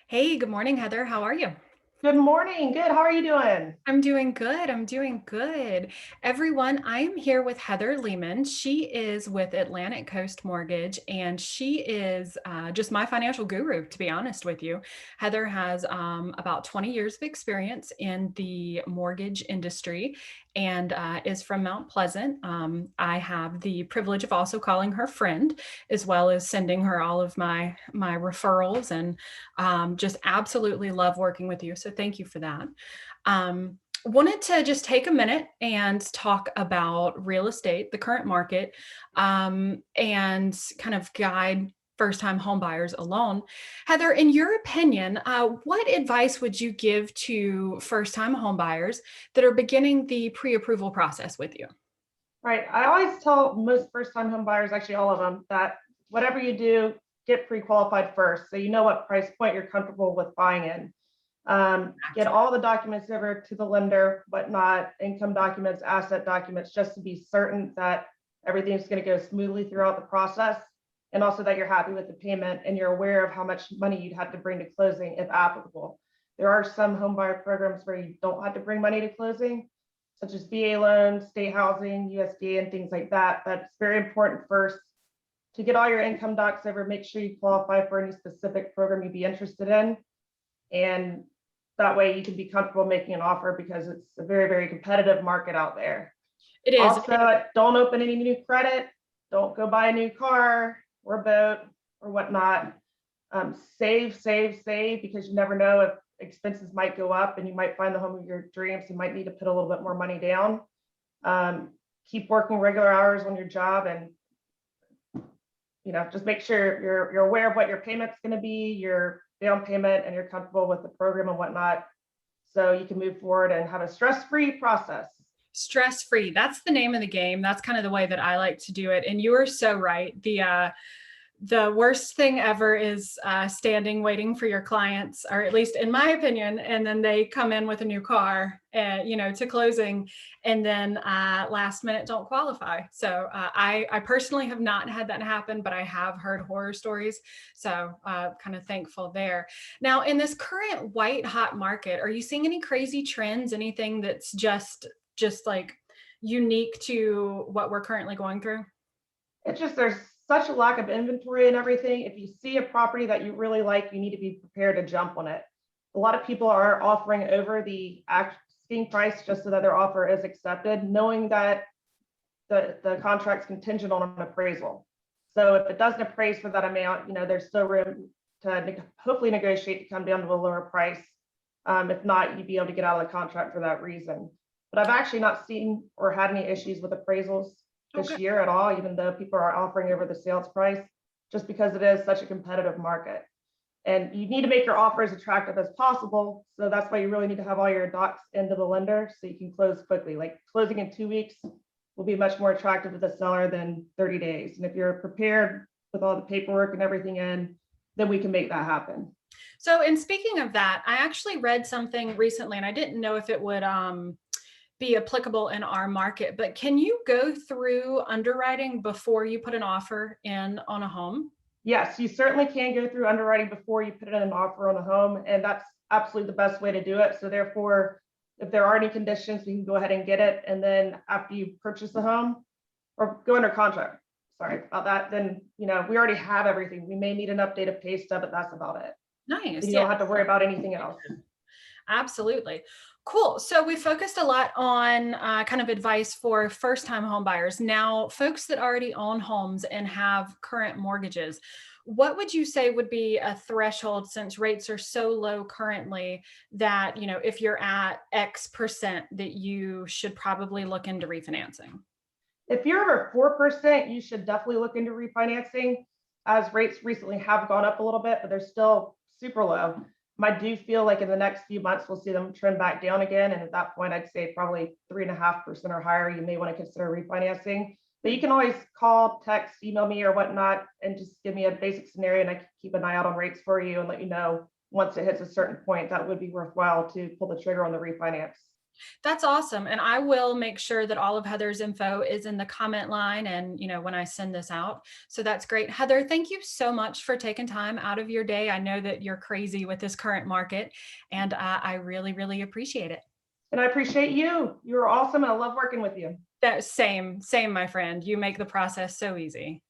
Hey, good morning, Heather. How are you? Good morning. Good. How are you doing? I'm doing good. I'm doing good. Everyone, I am here with Heather Leman. She is with Atlantic Coast Mortgage, and she is just my financial guru, to be honest with you. Heather has about 20 years of experience in the mortgage industry and is from Mount Pleasant. I have the privilege of also calling her friend, as well as sending her all of my referrals, and just absolutely love working with you. So thank you for that. Wanted to just take a minute and talk about real estate, the current market, and kind of guide first-time home buyers alone. Heather, in your opinion, what advice would you give to first-time home buyers that are beginning the pre-approval process with you? Right. I always tell most first-time home buyers, actually all of them, that whatever you do, get pre-qualified first, so you know what price point you're comfortable with buying in. Get all the documents over to the lender, whatnot, income documents, asset documents, just to be certain that everything's going to go smoothly throughout the process, and also that you're happy with the payment and you're aware of how much money you'd have to bring to closing if applicable. There are some home buyer programs where you don't have to bring money to closing, such as VA loans, state housing, USDA, and things like that. But it's very important first to get all your income docs over, make sure you qualify for any specific program you'd be interested in. And that way you can be comfortable making an offer, because it's a very, very competitive market out there. It is. Also, don't open any new credit. Don't go buy a new car or boat or whatnot. Save, save, save, because you never know if expenses might go up and you might find the home of your dreams. You might need to put a little bit more money down. Keep working regular hours on your job, and just make sure you're aware of what your payment's going to be, your down payment, and you're comfortable with the program and whatnot, so you can move forward and have a stress-free process. Stress free. That's the name of the game. That's kind of the way that I like to do it. And you are so right. The worst thing ever is standing waiting for your clients, or at least in my opinion, and then they come in with a new car, to closing, and then last minute don't qualify. So I personally have not had that happen, but I have heard horror stories. So kind of thankful there. Now, in this current white hot market, are you seeing any crazy trends? Anything that's just like unique to what we're currently going through? It's just there's such a lack of inventory and everything. If you see a property that you really like, you need to be prepared to jump on it. A lot of people are offering over the asking price just so that their offer is accepted, knowing that the contract's contingent on an appraisal. So if it doesn't appraise for that amount, there's still room to hopefully negotiate to come down to a lower price. If not, you'd be able to get out of the contract for that reason. But I've actually not seen or had any issues with appraisals this Okay. year at all, even though people are offering over the sales price, just because it is such a competitive market. And you need to make your offer as attractive as possible. So that's why you really need to have all your docs into the lender so you can close quickly. Like closing in 2 weeks will be much more attractive to the seller than 30 days. And if you're prepared with all the paperwork and everything in, then we can make that happen. So, in speaking of that, I actually read something recently, and I didn't know if it would be applicable in our market, but can you go through underwriting before you put an offer in on a home? Yes, you certainly can go through underwriting before you put in an offer on the home, and that's absolutely the best way to do it. So therefore, if there are any conditions, we can go ahead and get it. And then after you purchase the home or go under contract, sorry about that, then we already have everything. We may need an updated pay stub, but that's about it. So Nice. you Yeah. don't have to worry about anything else. Absolutely. Cool. So we focused a lot on kind of advice for first time home buyers. Now, folks that already own homes and have current mortgages, what would you say would be a threshold, since rates are so low currently, that, if you're at X percent, that you should probably look into refinancing? If you're over 4%, you should definitely look into refinancing, as rates recently have gone up a little bit, but they're still super low. I do feel like in the next few months, we'll see them trend back down again. And at that point, I'd say probably 3.5% or higher, you may want to consider refinancing. But you can always call, text, email me or whatnot, and just give me a basic scenario, and I can keep an eye out on rates for you and let you know once it hits a certain point that would be worthwhile to pull the trigger on the refinance. That's awesome. And I will make sure that all of Heather's info is in the comment line and, when I send this out. So that's great. Heather, thank you so much for taking time out of your day. I know that you're crazy with this current market, and I really, really appreciate it. And I appreciate you. You were awesome, and I love working with you. That same, my friend. You make the process so easy.